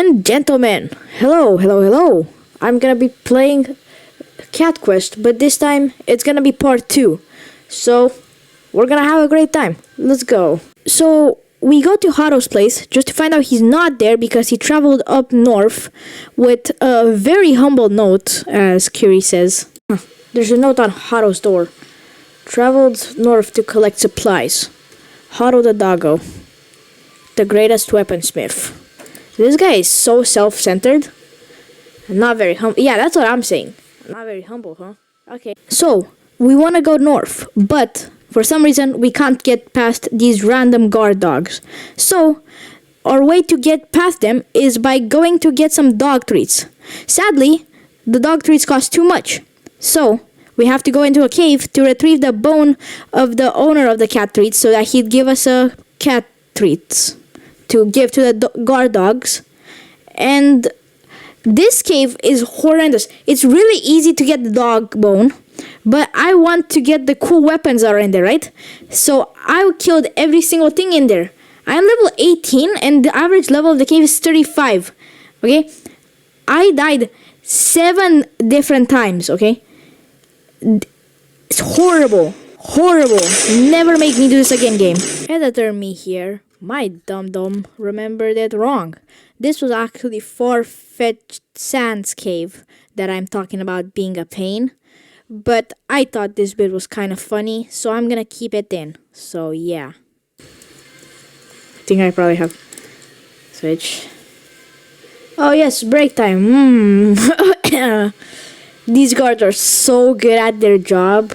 And gentlemen, hello. I'm gonna be playing Cat Quest, but this time it's gonna be part 2. So, we're gonna have a great time. Let's go. So, we go to Haro's place just to find out he's not there because he traveled up north with a very humble note, as Kiri says. There's a note on Haro's door. Traveled north to collect supplies. Haro the doggo. The greatest weaponsmith. This guy is so self-centered. Not very humble. Yeah, that's what I'm saying. Not very humble, huh? Okay. So, we want to go north, but for some reason, we can't get past these random guard dogs. So, our way to get past them is by going to get some dog treats. Sadly, the dog treats cost too much. So, we have to go into a cave to retrieve the bone of the owner of the cat treats so that he'd give us a cat treats to give to the guard dogs. And this cave is horrendous. It's really easy to get the dog bone, but I want to get the cool weapons that are in there, right? So I killed every single thing in there. I'm level 18 and the average level of the cave is 35. Okay? I died 7 different times, okay? It's horrible. Never make me do this again, game. Editor me here. My dum-dum remembered it wrong. This was actually Far-Fetched Sands Cave that I'm talking about being a pain. But I thought this bit was kind of funny, so I'm gonna keep it in. So yeah. I think I probably have switch. Oh yes, break time. These guards are so good at their job.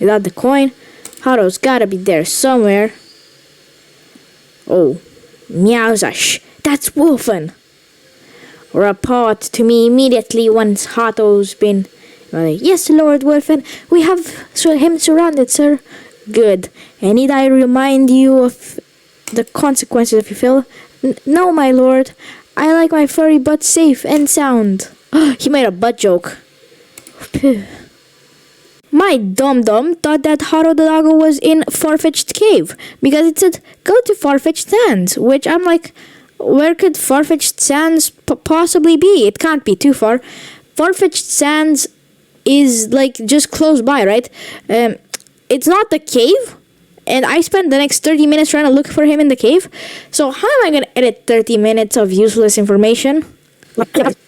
Without the coin, Haro's gotta be there somewhere. Oh, meowzash, that's Wolfen. Report to me immediately once Hato's been... Yes, Lord Wolfen, we have him surrounded, sir. Good. And need I remind you of the consequences if you fail? No, my lord. I like my furry butt safe and sound. He made a butt joke. My dum-dum thought that Haro the doggo was in Far-Fetched Cave because it said, go to Far-Fetched Sands, which I'm like, where could Far-Fetched Sands possibly be? It can't be too far. Far-Fetched Sands is like just close by, right? It's not the cave, and I spent the next 30 minutes trying to look for him in the cave. So how am I going to edit 30 minutes of useless information?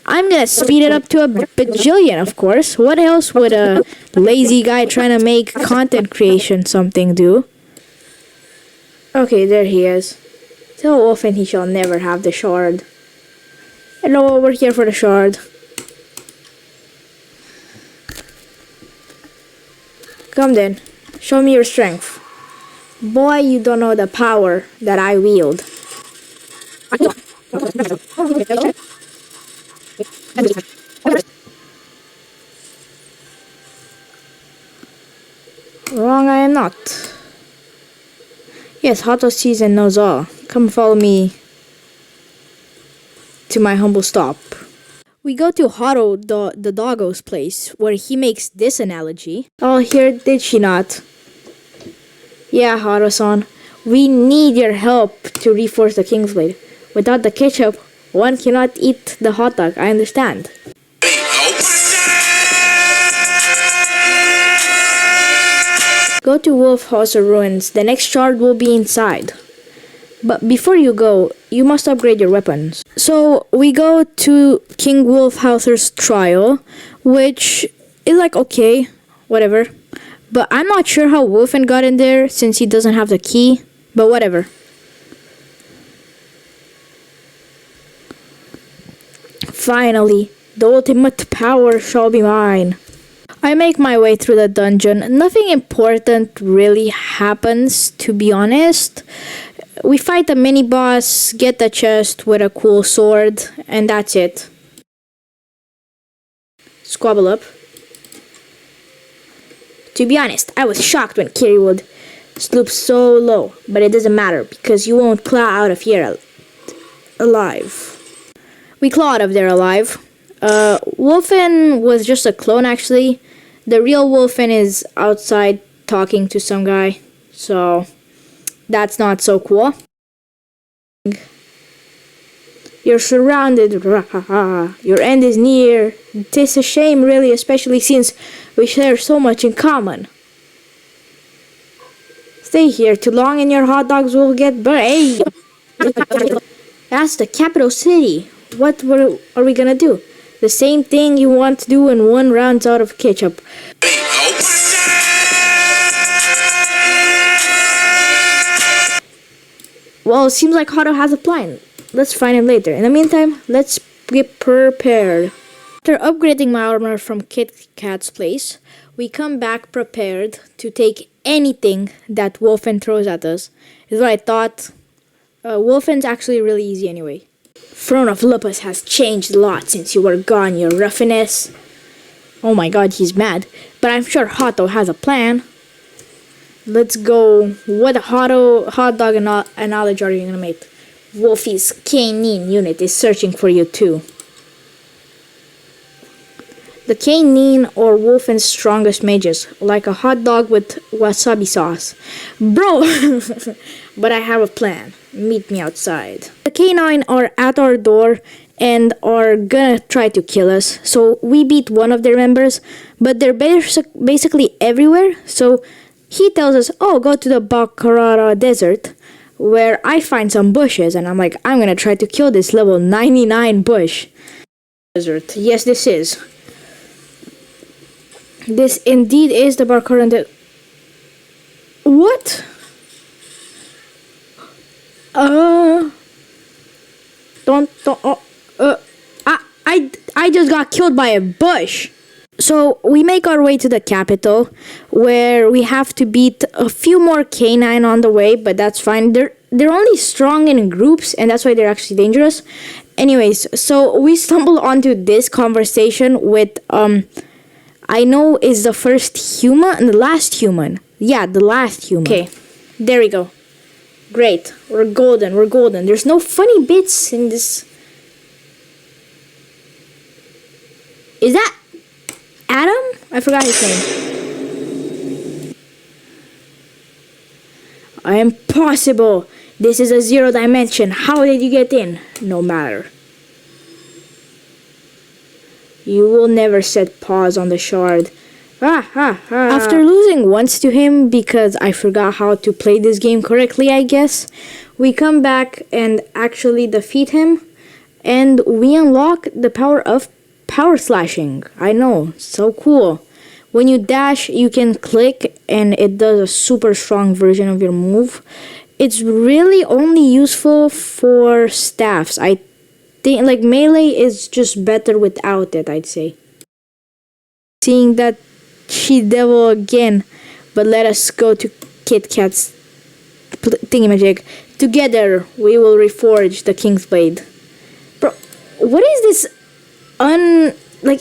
I'm gonna speed it up to a bajillion, of course. What else would a lazy guy trying to make content creation something do? Okay, there he is. Tell Wolfen he shall never have the shard. Hello, we're here for the shard. Come then, show me your strength. Boy, you don't know the power that I wield. Wrong, I am not. Yes, Hato sees and knows all. Come follow me to my humble stop. We go to Haro the doggo's place, where he makes this analogy. Oh, here did she not? Yeah, Haro-san, we need your help to reforge the Kingsblade. Without the ketchup, one cannot eat the hot dog, I understand. Go to Wolf House Ruins. The next shard will be inside. But before you go, you must upgrade your weapons. So we go to King Wolfhauser's trial, which is like okay, whatever. But I'm not sure how Wolfen got in there since he doesn't have the key. But whatever. Finally, the ultimate power shall be mine. I make my way through the dungeon. Nothing important really happens, to be honest. We fight a mini-boss, get the chest with a cool sword, and that's it. Squabble up. To be honest, I was shocked when Kiri would sloop so low, but it doesn't matter because you won't claw out of here alive. We claw out of there alive. Wolfen was just a clone, actually. The real Wolfen is outside talking to some guy. So, That's not so cool. You're surrounded. Your end is near. It's a shame, really, especially since we share so much in common. Stay here too long and your hot dogs will get burned. That's the capital city. What are we gonna do? The same thing you want to do when one runs out of ketchup. Well, it seems like Otto has a plan. Let's find him later. In the meantime, let's get prepared. After upgrading my armor from Kit Kat's place, we come back prepared to take anything that Wolfen throws at us. Is what I thought. Wolfen's actually really easy anyway. Throne of Lupus has changed a lot since you were gone, you ruffiness. Oh my god, he's mad. But I'm sure Otto has a plan. Let's go. What hot dog analogy are you gonna make? Wolfie's canine unit is searching for you too. The canine or Wolfen's strongest mages, like a hot dog with wasabi sauce. Bro! But I have a plan. Meet me outside. The canine are at our door and are gonna try to kill us. So we beat one of their members, but they're basically everywhere. So he tells us, oh, go to the Baccarat Desert, where I find some bushes. And I'm like, I'm gonna try to kill this level 99 bush. Desert. Yes, this is. This indeed is the Baccarat Desert. What? I just got killed by a bush. So we make our way to the capital, where we have to beat a few more canine on the way, but that's fine. They're only strong in groups, and that's why they're actually dangerous. Anyways, so we stumble onto this conversation with I know is the first human and the last human. Yeah, the last human. Okay, there we go. Great, we're golden. There's no funny bits in this. Is that Adam? I forgot his name. Impossible! This is a zero dimension. How did you get in? No matter. You will never set paws on the shard. After losing once to him because I forgot how to play this game correctly, I guess, we come back and actually defeat him, and we unlock the power of power slashing. I know, so cool. When you dash, you can click and it does a super strong version of your move. It's really only useful for staffs. I think like melee is just better without it, I'd say. Seeing that she devil again, but let us go to Kit Kat's thingamajig. Together we will reforge the King's Blade. Bro, what is this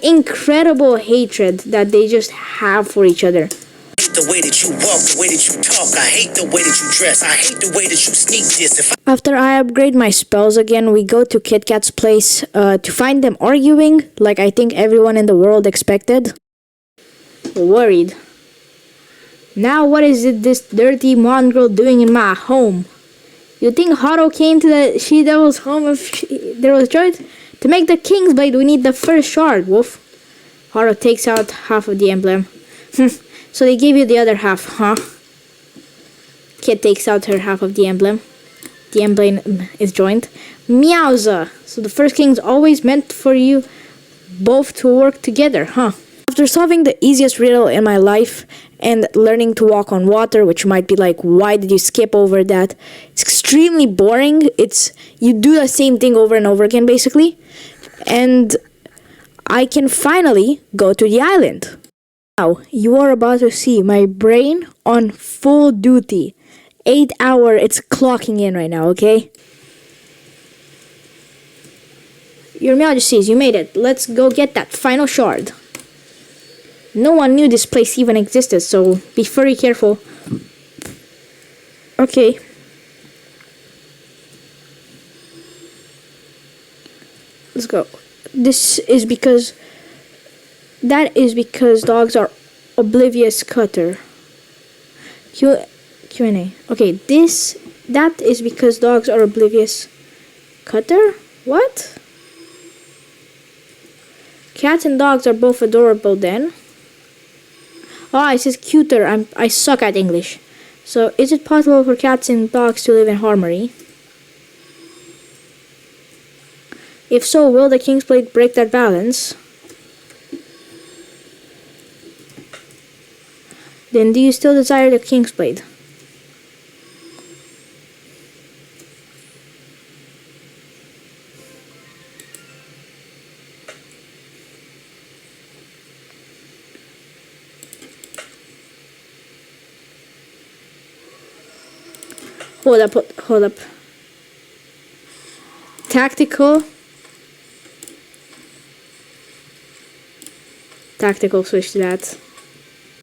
incredible hatred that they just have for each other? I hate the way that you walk, the way that you talk. I hate the way that you dress. I hate the way that you sneak this. After I upgrade my spells again, we go to Kit Kat's place to find them arguing, like I think everyone in the world expected. Worried. Now what is it this dirty mongrel doing in my home? You think Otto came to the she-devil's home if there was joy? To make the King's Blade, we need the first shard, Wolf. Otto takes out half of the emblem. So they gave you the other half, huh? Kit takes out her half of the emblem. The emblem is joined. Meowza! So the first king's always meant for you both to work together, huh? After solving the easiest riddle in my life and learning to walk on water, which might be like, why did you skip over that? It's extremely boring. You do the same thing over and over again, basically. And I can finally go to the island. Now, you are about to see my brain on full duty. 8 hour, it's clocking in right now, okay? Your Majesties, you made it. Let's go get that final shard. No one knew this place even existed, so be very careful. Okay. Let's go. That is because dogs are oblivious cutter. Q&A. Okay, that is because dogs are oblivious. Cutter? What? Cats and dogs are both adorable then. Oh, it says cuter. I suck at English. So, is it possible for cats and dogs to live in harmony? If so, will the King's Blade break that balance? Then do you still desire the King's Blade? Hold up. Tactical, switch to that.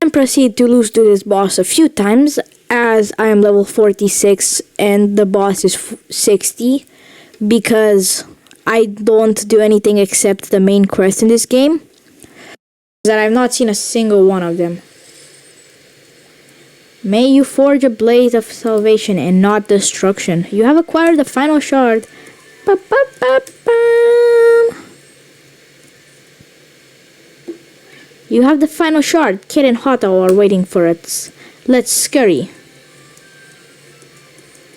And proceed to lose to this boss a few times, as I am level 46 and the boss is 60, because I don't do anything except the main quest in this game. That I've not seen a single one of them. May you forge a blade of salvation and not destruction. You have acquired the final shard. You have the final shard. Kit and Hato are waiting for it. Let's scurry.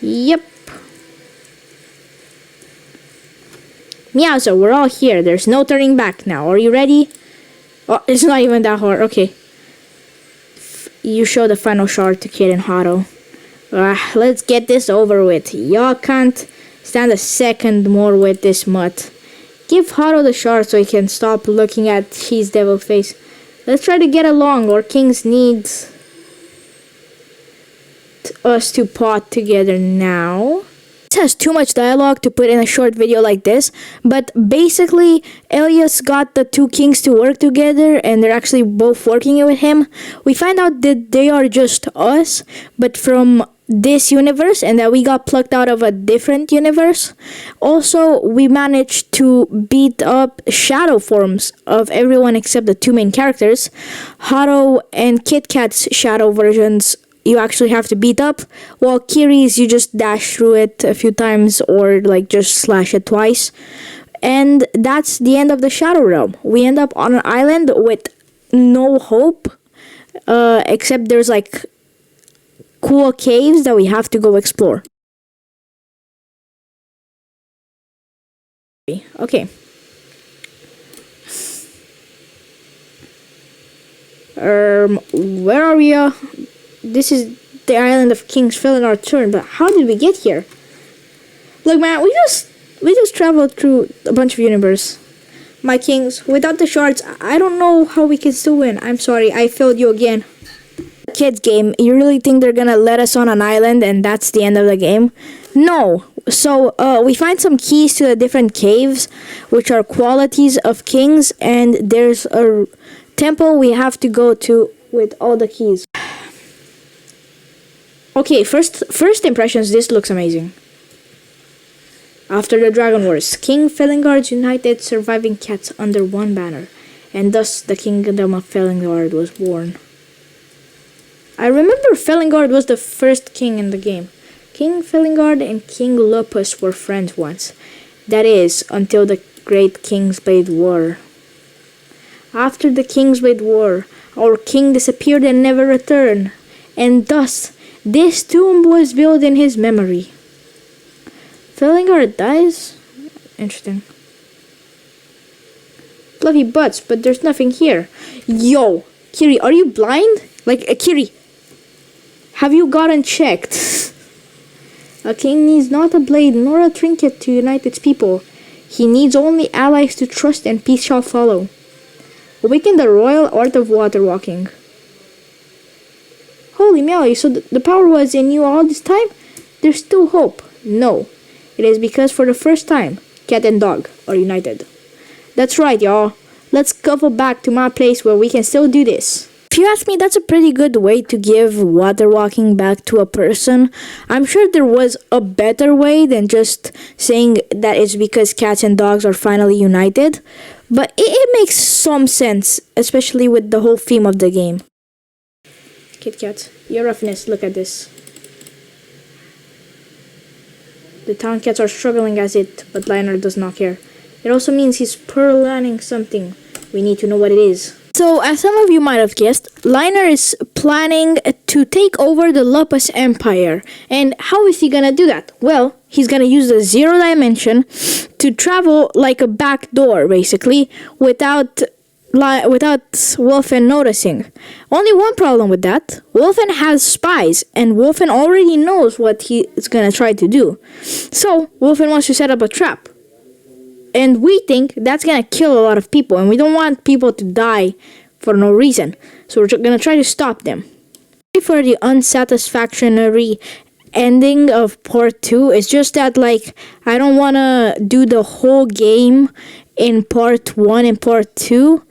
Yep. Meowser, we're all here. There's no turning back now. Are you ready? Oh, it's not even that hard. Okay. You show the final shard to Kid and Hato. Let's get this over with. Y'all can't stand a second more with this mutt. Give Hato the shard so he can stop looking at Cheese Devil face. Let's try to get along, or Kings needs us to pot together now. This has too much dialogue to put in a short video like this, but basically Elias got the two kings to work together and they're actually both working with him. We find out that they are just us, but from this universe, and that we got plucked out of a different universe. Also, we managed to beat up shadow forms of everyone except the two main characters. Hato and Kit Kat's shadow versions you actually have to beat up, while Kiri's you just dash through it a few times or like just slash it twice. And that's the end of the Shadow Realm. We end up on an island with no hope, except there's like cool caves that we have to go explore. Okay. Where are we? This is the island of King's Fellingar Turn, but how did we get here? Look, man, we just traveled through a bunch of universe. My kings, without the shards, I don't know how we can still win. I'm sorry, I failed you again. Kids game, you really think they're gonna let us on an island and that's the end of the game? No. So, we find some keys to the different caves, which are qualities of kings, and there's a temple we have to go to with all the keys. Okay, first impressions, this looks amazing. After the Dragon Wars, King Felingard united surviving cats under one banner, and thus the Kingdom of Felingard was born. I remember Felingard was the first king in the game. King Felingard and King Lupus were friends once. That is, until the Great Kingsblade War. After the Kingsblade War, our king disappeared and never returned, and thus this tomb was built in his memory. Felingard dies? Interesting. Fluffy butts, but there's nothing here. Yo, Kiri, are you blind? Like, Kiri, have you gotten checked? A king needs not a blade nor a trinket to unite its people. He needs only allies to trust, and peace shall follow. Awaken the royal art of water walking. Holy moly, so the power was in you all this time? There's still hope. No. It is because for the first time, cat and dog are united. That's right, y'all. Let's go back to my place where we can still do this. If you ask me, that's a pretty good way to give water walking back to a person. I'm sure there was a better way than just saying that it's because cats and dogs are finally united. But it makes some sense, especially with the whole theme of the game. Kit Kat, your roughness, look at this. The town cats are struggling as it, but Liner does not care. It also means he's planning something. We need to know what it is. So, as some of you might have guessed, Liner is planning to take over the Lupus Empire. And how is he gonna do that? Well, he's gonna use the zero dimension to travel like a back door, basically, without Wolfen noticing. Only one problem with that. Wolfen has spies, and Wolfen already knows what he is gonna try to do. So, Wolfen wants to set up a trap. And we think that's gonna kill a lot of people, and we don't want people to die for no reason. So we're gonna try to stop them. For the unsatisfactory ending of part 2, it's just that, like, I don't wanna do the whole game in part 1 and part 2.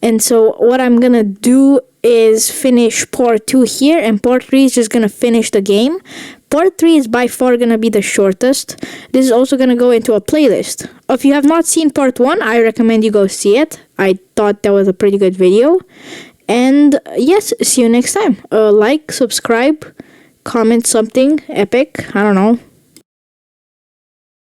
And so what I'm gonna do is finish part 2 here, and part 3 is just gonna finish the game. Part 3 is by far gonna be the shortest. This is also gonna go into a playlist. If you have not seen part 1, I recommend you go see it. I thought that was a pretty good video. And yes, see you next time. Like, subscribe, comment something epic. I don't know.